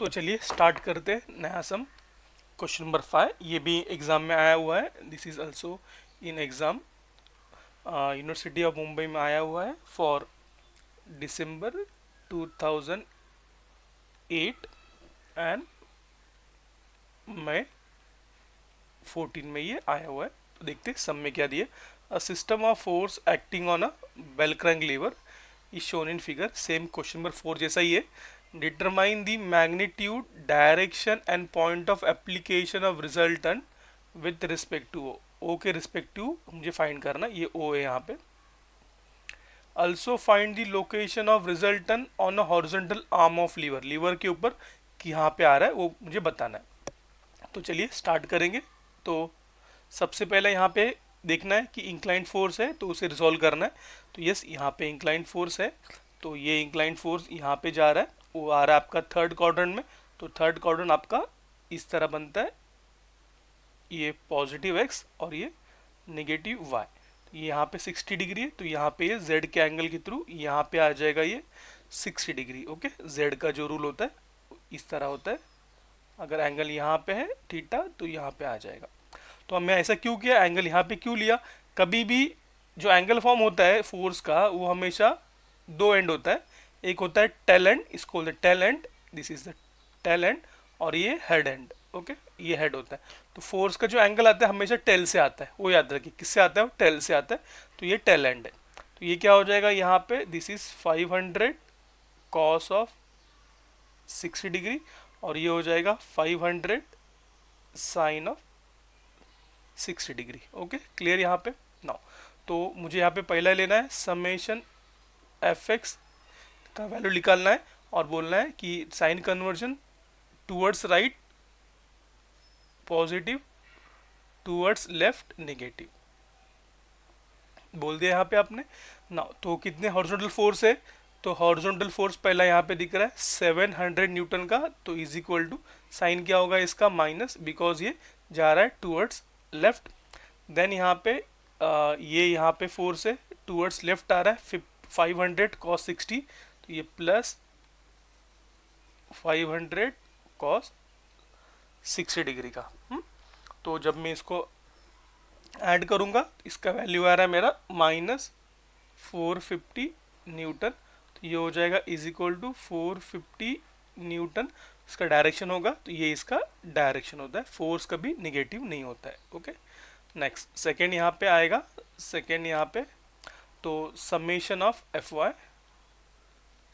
तो चलिए स्टार्ट करते हैं नया सम। क्वेश्चन नंबर 5 ये भी एग्जाम में आया हुआ है। This is also in exam, university of Mumbai में आया हुआ है फॉर दिसंबर 2008 एंड मई 14 में ये आया हुआ है। तो देखते हैं सम में क्या दिए। A system of force acting on a bell crank lever is shown in figure. Same question number 4 जैसा ही है। Determine the magnitude, direction and point of application of resultant with respect to O. O के respective मुझे find करना, ये ओ है यहाँ पे। Also find the location of resultant on a horizontal arm of lever. Lever के ऊपर यहाँ पे आ रहा है वो मुझे बताना है। तो चलिए स्टार्ट करेंगे। तो सबसे पहले यहाँ पे देखना है कि इंक्लाइंड फोर्स है तो उसे रिजॉल्व करना है। तो यस, यहाँ पे इंक्लाइंड फोर्स है, तो ये इंक्लाइंड फोर्स यहाँ पे जा रहा है, वो आ रहा है आपका थर्ड क्वाड्रेंट में। तो थर्ड क्वाड्रेंट आपका इस तरह बनता है, ये पॉजिटिव एक्स और ये नेगेटिव वाई। ये यहाँ पे 60 डिग्री है, तो यहाँ पे ये जेड के एंगल के थ्रू यहाँ पे आ जाएगा ये 60 डिग्री। ओके, जेड का जो रूल होता है इस तरह होता है, अगर एंगल यहाँ पे है थीटा तो यहाँ पे आ जाएगा। तो हमने ऐसा क्यों किया, एंगल यहाँ पे क्यों लिया? कभी भी जो एंगल फॉर्म होता है फोर्स का वो हमेशा दो एंड होता है। एक होता है टेल एंड, इसको बोलते हैं tail end, this is the tail end, और ये हेड एंड। ओके, ये हेड होता है। तो फोर्स का जो एंगल आता है हमेशा टेल से आता है, वो याद रखिए किससे आता है, वो टेल से आता है। तो ये टेल एंड है। तो ये क्या हो जाएगा यहाँ पे, this is 500 cos of 60 degree, और ये हो जाएगा 500 sine of 60 degree. Okay, clear यहाँ पे नाउ। तो मुझे यहाँ पे पहला लेना है समेशन एफ एक्स का वैल्यू निकालना है और बोलना है कि sign conversion towards right positive, towards left negative बोल दिया यहाँ पे आपने ना। तो कितने हॉरिजॉन्टल फोर्स है, तो हॉरिजॉन्टल फोर्स पहला यहाँ पे दिख रहा है 700 न्यूटन का। तो इज इक्वल टू साइन क्या होगा इसका, माइनस, बिकॉज ये जा रहा है टूवर्ड्स लेफ्ट। देन यहाँ पे ये यहाँ पे फोर्स है टूवर्ड्स लेफ्ट आ रहा है 500 कॉस 60, तो ये प्लस 500 कॉस 60 डिग्री का। तो जब मैं इसको ऐड करूंगा इसका वैल्यू आ रहा है मेरा माइनस 450 न्यूटन। तो ये हो जाएगा इज इक्वल टू 450 न्यूटन। इसका डायरेक्शन होगा, तो ये इसका डायरेक्शन होता है, फोर्स कभी निगेटिव नहीं होता है। ओके, नेक्स्ट सेकेंड यहाँ पे आएगा। सेकेंड यहाँ पे तो summation of F Y,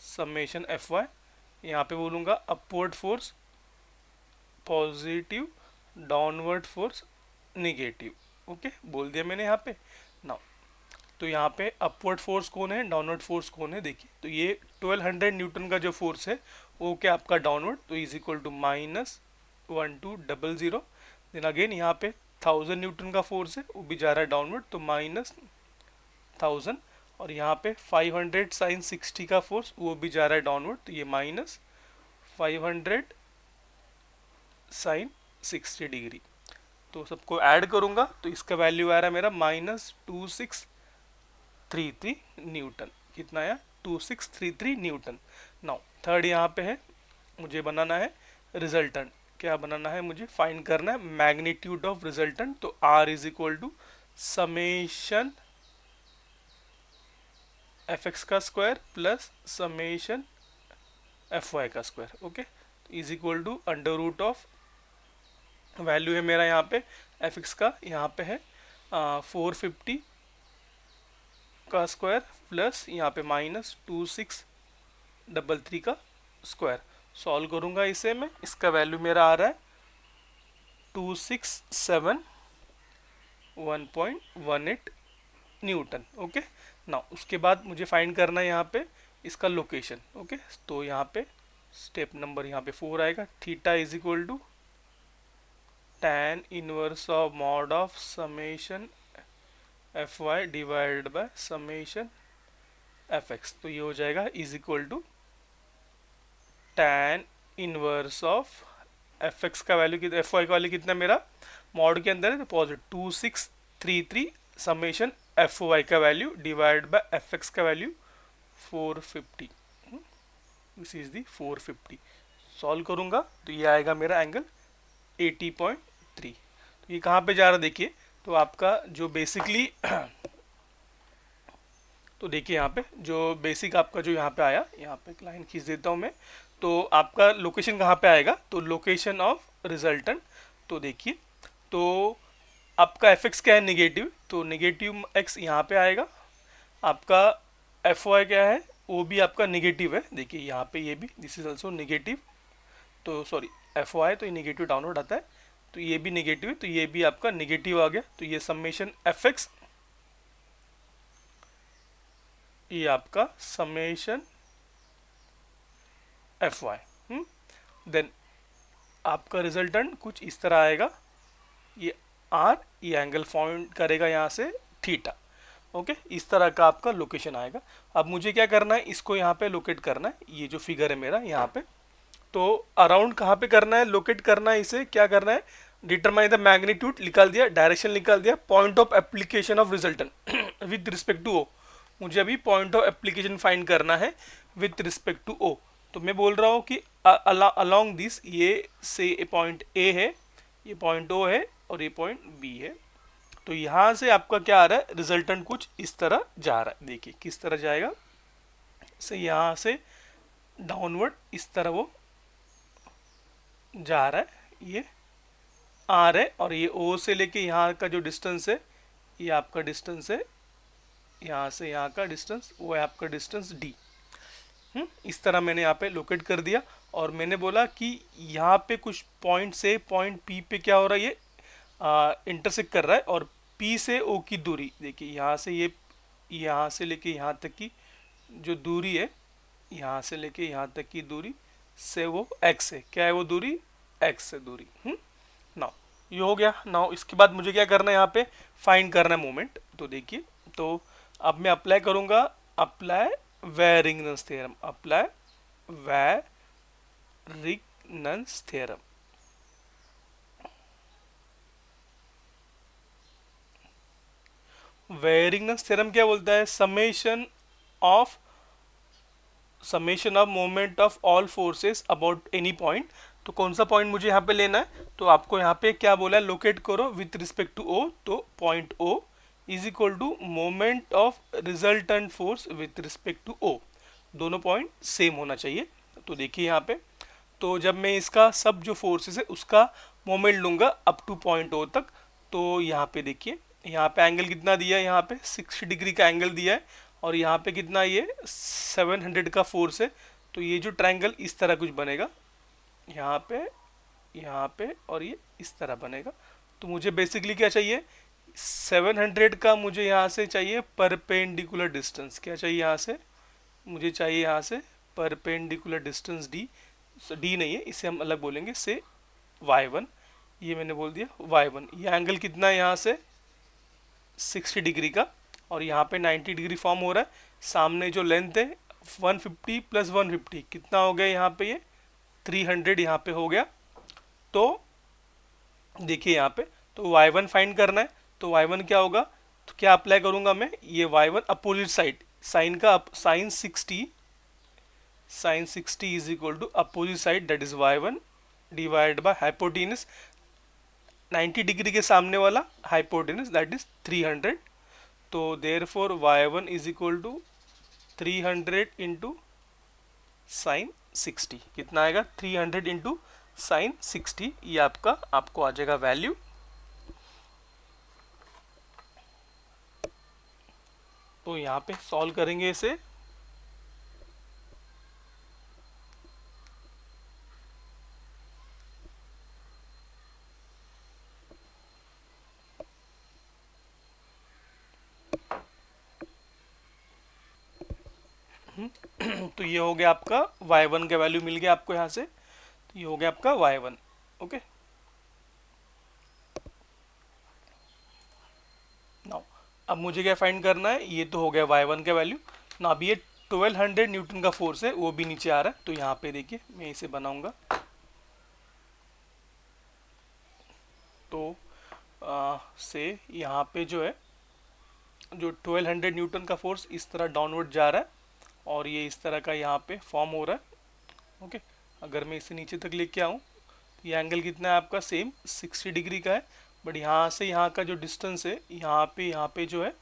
summation F Y यहाँ पे बोलूँगा upward force positive, downward force negative. Okay, बोल दिया मैंने यहाँ पे नाउ। तो यहाँ पे अपवर्ड फोर्स कौन है, डाउनवर्ड फोर्स कौन है, देखिए। तो ये 1200 न्यूटन का जो फोर्स है वो क्या आपका डाउनवर्ड, तो is equal to minus 1200। Then again यहाँ पे 1000 न्यूटन का फोर्स है वो भी जा रहा है डाउनवर्ड, तो माइनस 1000। और यहाँ पे 500 साइन 60 का फोर्स वो भी जा रहा है डाउनवर्ड, तो ये माइनस 500 साइन 60 डिग्री। तो सबको ऐड करूंगा तो इसका वैल्यू आ रहा है मेरा माइनस 2633 न्यूटन। कितना आया, 2633 न्यूटन। नाउ थर्ड यहाँ पे है, मुझे बनाना है रिजल्टेंट। क्या बनाना है, मुझे फाइंड करना है मैग्नीट्यूड ऑफ रिजल्टेंट। तो R is equal to summation F X का square plus summation F Y का square. Okay, is equal to under root of, value है मेरा यहाँ पे एफ एक्स का, यहाँ पे है 450 का स्क्वायर प्लस यहाँ पे माइनस 2633 का स्क्वायर। सॉल्व करूँगा इसे मैं, इसका वैल्यू मेरा आ रहा है 267 1.18 न्यूटन। ओके, ना उसके बाद मुझे फाइंड करना है यहाँ पे इसका लोकेशन। ओके, तो यहाँ पे स्टेप नंबर यहाँ पे 4 आएगा। Theta is equal to tan inverse of mod of summation fy divided by summation fx। तो ये हो जाएगा is equal to tan inverse of fx का वैल्यू कितना, fy का वैल्यू कितना मेरा मॉड के अंदर है, तो पॉजिटिव 2633 समेशन fy का वैल्यू डिवाइड बाय fx का value 450। This is the 450। Solve करूँगा तो ये आएगा मेरा एंगल 80.3। तो ये कहाँ पे जा रहा है देखिए, तो आपका जो बेसिकली तो देखिए यहाँ पे जो बेसिक आपका जो यहाँ पे आया, यहाँ पे एक लाइन खींच देता हूँ मैं, तो आपका लोकेशन कहाँ पे आएगा, तो लोकेशन ऑफ रिजल्टेंट। तो देखिए, तो आपका एफ एक्स क्या है, निगेटिव, तो निगेटिव एक्स यहाँ पे आएगा। आपका एफ वाई क्या है, वो भी आपका निगेटिव है। देखिए यहाँ पे ये भी दिस इज ऑल्सो निगेटिव, तो सॉरी एफ वाई तो ये निगेटिव डाउनवर्ड आता है, तो ये भी निगेटिव है, तो ये भी आपका निगेटिव आ गया। तो ये समेशन एफ एक्स, ये आपका समेशन एफ वाई। देन आपका रिजल्टेंट कुछ इस तरह आएगा, ये आर, ये एंगल फाउंड करेगा यहाँ से थीटा। ओके, इस तरह का आपका लोकेशन आएगा। अब मुझे क्या करना है, इसको यहाँ पे लोकेट करना है, ये जो फिगर है मेरा यहाँ पे, तो अराउंड कहाँ पे करना है, लोकेट करना है, इसे क्या करना है, डिटरमाइन द मैग्नीट्यूड निकाल दिया, डायरेक्शन निकाल दिया, point of application of resultant with respect to O. मुझे अभी पॉइंट ऑफ एप्लीकेशन फाइंड करना है विथ रिस्पेक्ट टू ओ। तो मैं बोल रहा हूँ कि अलोंग दिस, ये से पॉइंट ए है, ये पॉइंट ओ है और ये पॉइंट बी है। तो यहाँ से आपका क्या आ रहा है, रिजल्टेंट कुछ इस तरह जा रहा है। देखिए किस तरह जाएगा, से यहाँ से डाउनवर्ड इस तरह वो जा रहा है, ये आर है, और ये ओ से लेके यहाँ का जो डिस्टेंस है, ये आपका डिस्टेंस है, यहाँ से यहाँ का डिस्टेंस वो है आपका डिस्टेंस डी। इस तरह मैंने यहाँ पे लोकेट कर दिया, और मैंने बोला कि यहाँ पे कुछ पॉइंट से पॉइंट पी पे क्या हो रहा है, ये इंटरसेक्ट कर रहा है, और पी से ओ की दूरी देखिए, यहाँ से ये यहाँ से लेके यहाँ तक की जो दूरी है, यहाँ से लेके यहाँ तक की दूरी से वो एक्स है, क्या है वो दूरी, एक्स से दूरी। नाउ ये हो गया। नाउ इसके बाद मुझे क्या करना है, यहाँ पे फाइंड करना है मोमेंट। तो देखिए, तो अब मैं अप्लाई करूँगा, apply Varignon's theorem, apply Varignon's theorem. Varignon's theorem क्या बोलता है, summation of moment of all forces about any point. तो कौन सा पॉइंट मुझे यहाँ पे लेना है, तो आपको यहाँ पे क्या बोला है, लोकेट करो विथ रिस्पेक्ट टू ओ। तो point O is equal to moment of resultant force with respect to O, दोनों पॉइंट सेम होना चाहिए। तो देखिए यहाँ पे, तो जब मैं इसका सब जो फोर्सेस है उसका मोमेंट लूँगा अप टू पॉइंट ओ तक, तो यहाँ पे देखिए, यहाँ पे एंगल कितना दिया है, यहाँ पे 60 डिग्री का एंगल दिया है, और यहाँ पे कितना, ये 700 का फोर्स है। तो ये जो ट्रायंगल इस तरह कुछ बनेगा, यहाँ पे और ये इस तरह बनेगा। तो मुझे बेसिकली क्या चाहिए, 700 का मुझे यहाँ से चाहिए परपेंडिकुलर डिस्टेंस, क्या चाहिए यहाँ से, मुझे चाहिए यहाँ से परपेंडिकुलर डिस्टेंस डी, डी नहीं है इसे हम अलग बोलेंगे, से y1, ये मैंने बोल दिया y1। ये एंगल कितना है यहाँ से 60 डिग्री का, और यहाँ पे 90 डिग्री फॉर्म हो रहा है। सामने जो लेंथ है 150 प्लस 150 कितना हो गया यहाँ पे, ये 300 यहाँ पे हो गया। तो देखिए यहाँ पे, तो y1 फाइंड करना है, तो y1 क्या होगा, तो क्या अप्लाई करूँगा मैं, ये y1 अपोजिट साइड, साइन का sine 60 is equal to opposite side that is y1 divide by hypotenuse, 90 degree के सामने वाला हाइपोटेनस दैट इज 300। तो therefore y1 is equal to 300 into sine 60, कितना आएगा, 300 इंटू साइन 60, ये आपको आ जाएगा वैल्यू। तो यहाँ पे सॉल्व करेंगे इसे, तो ये हो गया आपका y1 का वैल्यू मिल गया आपको यहाँ से, तो ये हो गया आपका y1। ओके, नाउ अब मुझे क्या फाइंड करना है, ये तो हो गया y1 का वैल्यू ना। अब ये 1200 न्यूटन का फोर्स है वो भी नीचे आ रहा है, तो यहाँ पे देखिए मैं इसे बनाऊंगा, तो से यहाँ पे जो है, जो 1200 न्यूटन का फोर्स इस तरह डाउनवर्ड जा रहा है, और ये इस तरह का यहाँ पे फॉर्म हो रहा है। ओके, अगर मैं इसे नीचे तक लेके आऊँ, तो ये एंगल कितना है आपका, सेम 60 डिग्री का है। बट यहाँ से यहाँ का जो डिस्टेंस है यहाँ पे जो है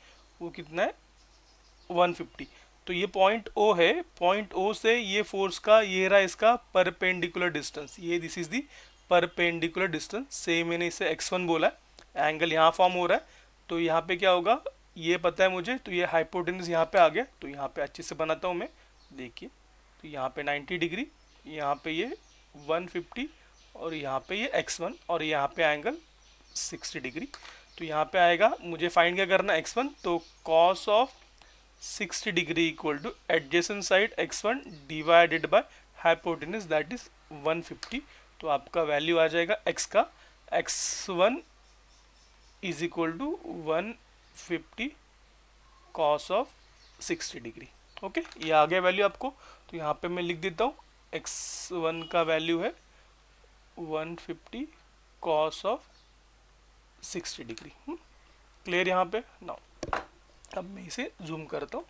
वो कितना है, 150। तो ये पॉइंट ओ है, पॉइंट ओ से ये फोर्स का ये रहा इसका परपेंडिकुलर डिस्टेंस, ये this is the perpendicular distance. Same मैंने इसे x1 बोला है, एंगल यहाँ फॉर्म हो रहा है। तो यहाँ पे क्या होगा, ये पता है मुझे, तो ये हाइपोटेन्यूज यहाँ पे आ गया। तो यहाँ पे अच्छे से बनाता हूँ मैं, देखिए। तो यहाँ पे 90 डिग्री, यहाँ पे ये 150, और यहाँ पे ये x1, और यहाँ पे एंगल 60 डिग्री। तो यहाँ पे आएगा, मुझे फाइंड क्या करना, x1, तो cos of 60 degree equal to adjacent side x1 divided by hypotenuse that is 150। तो आपका वैल्यू आ जाएगा x का, x1 is equal to 150 cos of 60 degree. Okay, ये आ गया वैल्यू आपको। तो यहाँ पे मैं लिख देता हूँ, x1 का वैल्यू है 150 cos ऑफ 60 डिग्री। क्लियर यहाँ पे नाउ। अब मैं इसे जूम करता हूँ,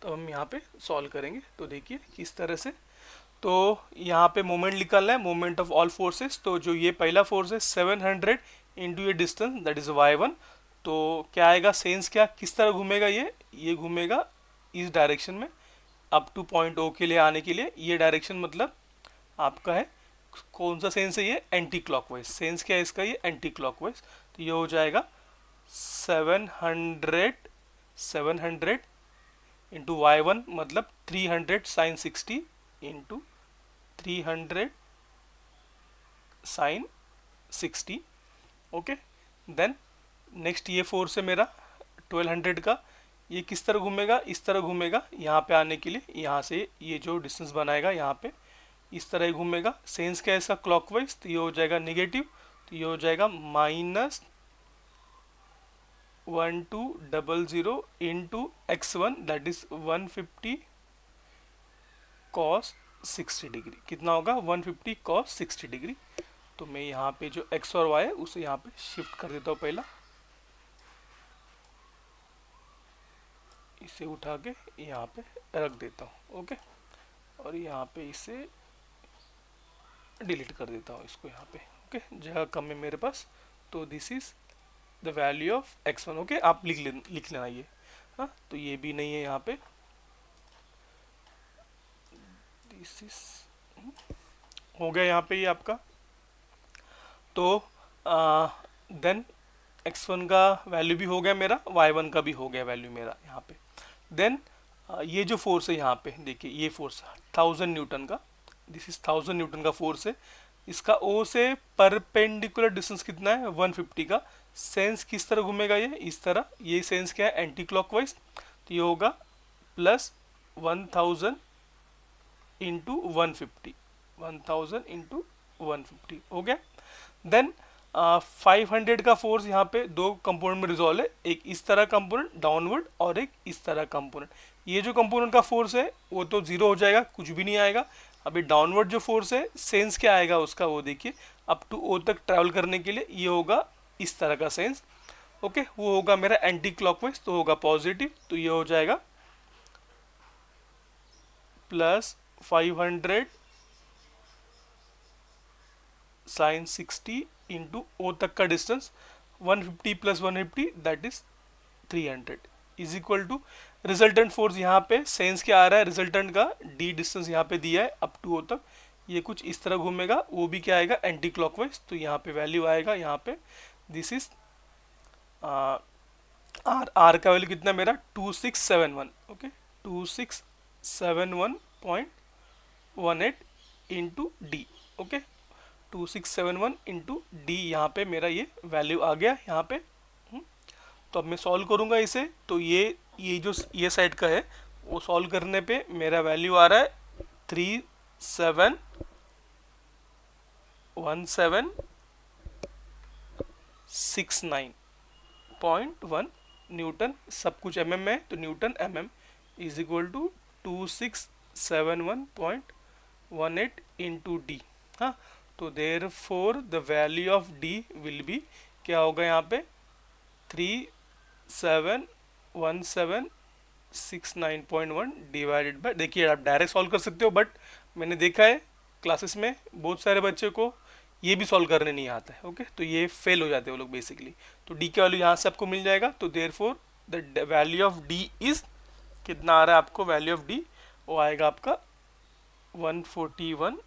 तो हम यहाँ पे सॉल्व करेंगे। तो देखिए किस तरह से, तो यहाँ पे मोमेंट निकालना है, मोमेंट ऑफ ऑल फोर्सेस। तो जो ये पहला फोर्स है 700 इंटू ये डिस्टेंस दैट इज y1, तो क्या आएगा, सेंस क्या, किस तरह घूमेगा, ये घूमेगा इस डायरेक्शन में, अप टू पॉइंट ओ के लिए आने के लिए। ये डायरेक्शन मतलब आपका है, कौन सा सेंस है ये, एंटी क्लॉकवाइज। सेंस क्या है इसका, ये एंटी क्लॉकवाइज। तो ये हो जाएगा 700 इंटू y1 मतलब 300 sine 60 into 300 sine 60। Okay, then next ये फोर्स है मेरा 1200 का, ये किस तरह घूमेगा, इस तरह घूमेगा यहाँ पे आने के लिए। यहाँ से ये जो डिस्टेंस बनाएगा यहाँ पे इस तरह ही घूमेगा। सेंस क्या है इसका, क्लॉकवाइज। तो ये हो जाएगा नेगेटिव, तो ये हो जाएगा -1200 into x1 that is 150 cos 60 degree. कितना होगा, 150 cos 60 डिग्री। तो मैं यहाँ पे जो x और y है उसे यहाँ पे शिफ्ट कर देता हूँ पहला, इसे उठा के यहाँ पे रख देता हूँ। ओके, और यहाँ पे इसे डिलीट कर देता हूँ इसको यहाँ पे। ओके, जगह कम है मेरे पास। तो this is the value of x1। Okay, आप लिख लेना ये। हाँ, तो ये भी नहीं है यहाँ पे, दिस इज हो गया यहाँ पे ये आपका। तो देन x1 का वैल्यू भी हो गया मेरा, y1 का भी हो गया वैल्यू मेरा यहाँ पे। देन ये जो फोर्स है यहाँ पे देखिए, ये फोर्स 1000 न्यूटन का, दिस इज 1000 न्यूटन का फोर्स है। इसका O से परपेंडिकुलर डिस्टेंस कितना है, 150 का। सेंस किस तरह घूमेगा, ये इस तरह। ये सेंस क्या है, एंटी क्लॉकवाइज। तो ये होगा प्लस 1000 इंटू 150, 1000 इंटू 150 हो गया। देन 500 का फोर्स यहाँ पे दो कंपोनेंट में रिजॉल्व है, एक इस तरह कंपोनेंट डाउनवर्ड और एक इस तरह कंपोनेंट। ये जो कंपोनेंट का फोर्स है वो तो जीरो हो जाएगा, कुछ भी नहीं आएगा। अभी डाउनवर्ड जो फोर्स है, सेंस क्या आएगा उसका, वो देखिए अप टू ओ तक ट्रैवल करने के लिए ये होगा इस तरह का सेंस। ओके, वो होगा मेरा एंटी क्लॉकवाइज, तो होगा पॉजिटिव। तो ये हो जाएगा प्लस 500 साइन 60 इंटू ओ तक का distance 150 plus 150 that is 300 is equal to resultant force. यहाँ पे सेंस क्या आ रहा है, रिजल्टेंट का डी डिस्टेंस यहाँ पे दिया है अप टू ओ तक, ये कुछ इस तरह घूमेगा, वो भी क्या आएगा, एंटी क्लॉकवाइज। तो यहाँ पे वैल्यू आएगा, यहाँ पे दिस इज आर का वैल्यू कितना मेरा 2671। Okay, 2671.18 into D. Okay, 2671 into D, यहाँ पे मेरा ये वैल्यू आ गया यहाँ पे। तो अब मैं सॉल्व करूँगा इसे। तो ये जो ये साइड का है वो सॉल्व करने पे मेरा वैल्यू आ रहा है 371769.1 न्यूटन। सब कुछ mm में है, तो newton mm is equal to 2671.18 into D. हाँ, तो therefore the value of D will be, क्या होगा यहाँ पे, 371769.1 डिवाइडेड बाय, देखिए आप डायरेक्ट सॉल्व कर सकते हो बट मैंने देखा है क्लासेस में बहुत सारे बच्चे को ये भी सॉल्व करने नहीं आता है। ओके, तो ये फेल हो जाते हैं वो लोग बेसिकली। तो डी का वैल्यू यहाँ से आपको मिल जाएगा। तो therefore the value of D is, कितना आ रहा है आपको वैल्यू ऑफ डी, वो आएगा आपका 141,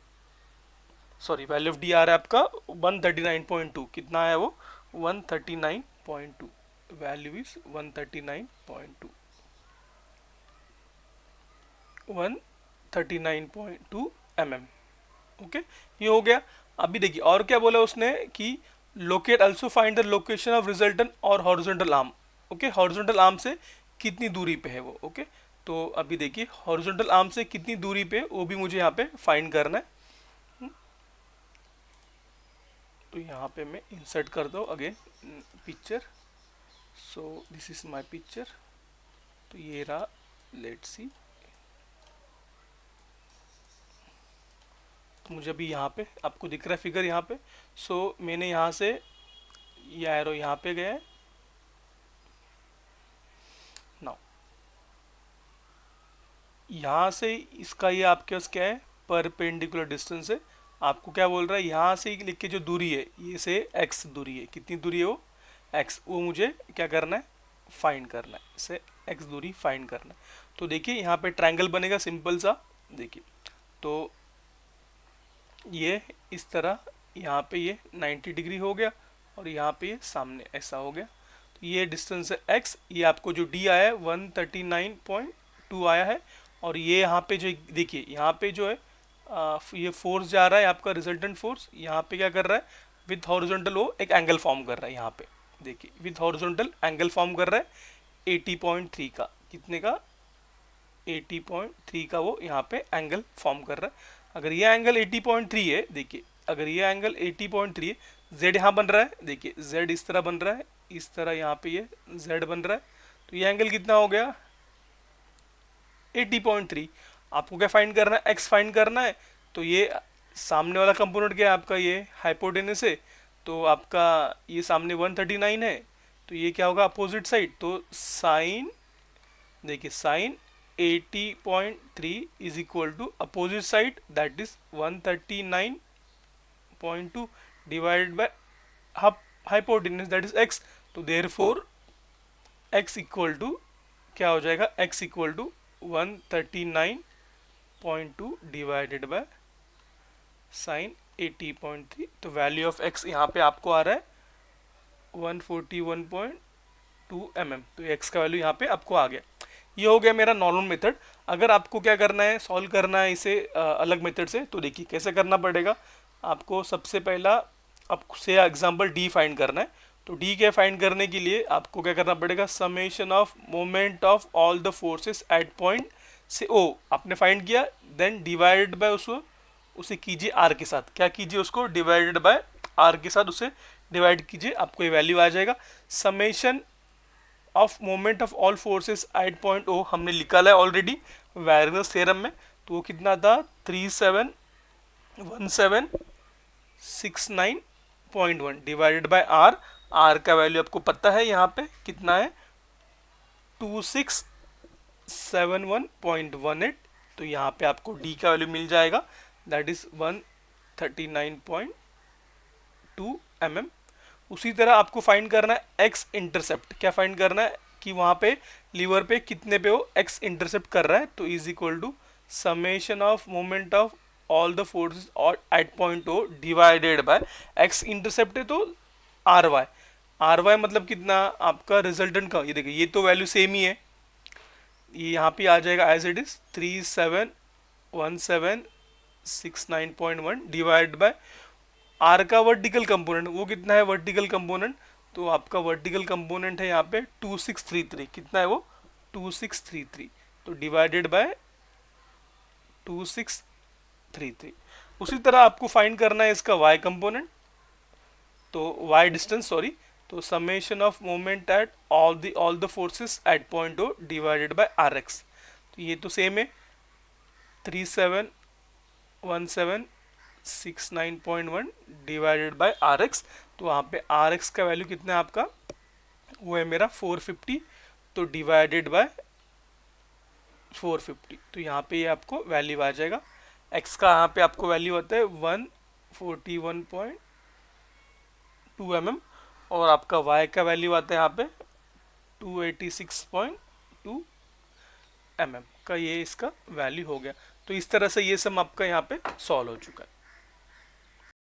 सॉरी वैल्यू ऑफ डी आ रहा है आपका 139.2। कितना है वो 139.2, वैल्यू इज 139.2, 139.2 mm। ओके, ये हो गया। अभी देखिए और क्या बोला उसने कि locate also find the location of resultant और horizontal arm. Okay, horizontal arm से कितनी दूरी पे है वो। ओके, तो अभी देखिए हॉरिजॉन्टल आर्म से कितनी दूरी पे, वो भी मुझे यहाँ पे फाइंड करना है। तो यहाँ पे मैं इंसर्ट करता हूँ again picture. So this is my picture. तो ये रहा, लेट्स सी। तो मुझे अभी यहाँ पे आपको दिख रहा है फिगर यहाँ पे। सो मैंने यहाँ से ये एरो यहाँ पे गया है। नाउ यहाँ से इसका ये आपके पास क्या है, परपेंडिकुलर डिस्टेंस है। आपको क्या बोल रहा है, यहाँ से लिख के जो दूरी है ये से x दूरी है, कितनी दूरी है वो x, वो मुझे क्या करना है, फाइंड करना है, इसे x दूरी फाइंड करना है। तो देखिए यहाँ पे ट्रायंगल बनेगा सिंपल सा। देखिए तो ये इस तरह यहाँ पे ये 90 डिग्री हो गया और यहाँ पे ये सामने ऐसा हो गया। तो ये डिस्टेंस है x, ये आपको जो d आया है 139.2 आया है। और ये यहाँ पे जो देखिए यहाँ पे जो है ये फोर्स जा रहा है आपका रिजल्टेंट फोर्स, यहाँ पे क्या कर रहा है विथ हॉरिजॉन्टल वो एक एंगल फॉर्म कर रहा है। यहाँ पे देखिए विथ हॉरिजॉन्टल एंगल फॉर्म कर रहा है 80.3 का, कितने का 80.3 का वो यहाँ पे एंगल फॉर्म कर रहा है। अगर ये एंगल 80.3 है, देखिए अगर ये एंगल 80.3 है, z यहाँ बन रहा है, देखिए z इस तरह बन रहा है, इस तरह यहाँ पे ये z बन रहा है। तो ये एंगल कितना हो गया 80.3। आपको क्या फाइंड करना है, x फाइंड करना है। तो ये सामने वाला कंपोनेंट क्या है आपका, ये हाइपोटेनस है। तो आपका ये सामने 139 है, तो ये क्या होगा अपोजिट साइड। तो साइन, देखिए sine 80.3 is equal to opposite side that is 139.2 divided by hypotenuse that is x। तो देयरफॉर x इक्वल टू क्या हो जाएगा, x equal to 139.2 divided by sine 80.3। तो वैल्यू ऑफ x यहाँ पे आपको आ रहा है 141.2 mm। तो x का वैल्यू यहाँ पे आपको आ गया। ये हो गया मेरा नॉर्मल मेथड। अगर आपको क्या करना है, सॉल्व करना है इसे अलग मेथड से, तो देखिए कैसे करना पड़ेगा आपको। सबसे पहला आपसे एग्जांपल d फाइंड करना है। तो d के फाइंड करने के लिए आपको क्या करना पड़ेगा, summation of moment of all the forces at point से o आपने फाइंड किया, देन डिवाइडेड बाय उसको उसे कीजिए r के साथ। क्या कीजिए, उसको डिवाइडेड बाय r के साथ उसे डिवाइड कीजिए, आपको ये वैल्यू आ जाएगा। Summation of moment of all forces at point O हमने निकाला है ऑलरेडी वैगनर्स थ्योरम में। तो वो कितना था 371769.1 डिवाइडेड बाय आर। आर का वैल्यू आपको पता है यहाँ पे कितना है 2671.18। तो यहाँ पे आपको डी का वैल्यू मिल जाएगा दैट इज 139.2 mm। उसी तरह आपको फाइंड करना है एक्स इंटरसेप्ट। क्या फाइंड करना है कि वहाँ पे लीवर पे कितने पे वो एक्स इंटरसेप्ट कर रहा है। तो is equal to summation of moment of all the forces at point O divided by x intercept है तो आर वाई मतलब कितना आपका रिजल्टेंट का। ये देखिए ये तो वैल्यू सेम ही है, ये यहाँ पे आ जाएगा as it is 371769.1 divide by R का वर्टिकल कंपोनेंट, वो कितना है वर्टिकल कंपोनेंट। तो आपका वर्टिकल कंपोनेंट है यहाँ पे 2633, कितना है वो 2633। तो डिवाइडेड बाय 2633। उसी तरह आपको फाइंड करना है इसका y कंपोनेंट, तो y डिस्टेंस सॉरी। तो summation of moment at all the forces at point O divided by R x. तो ये तो सेम है 371769.1 डिवाइडेड बाय आर एक्स। तो वहाँ पे आर एक्स का वैल्यू कितना है आपका, वो है मेरा 450। तो डिवाइडेड बाय 450, तो यहाँ पे ये आपको वैल्यू आ जाएगा। एक्स का यहाँ पे आपको वैल्यू आता है 141.2 mm, और आपका वाई का वैल्यू आता है यहाँ पे 286.2 mm का, ये इसका वैल्यू हो गया। तो इस तरह से ये सम आपका यहाँ पे सॉल्व हो चुका है।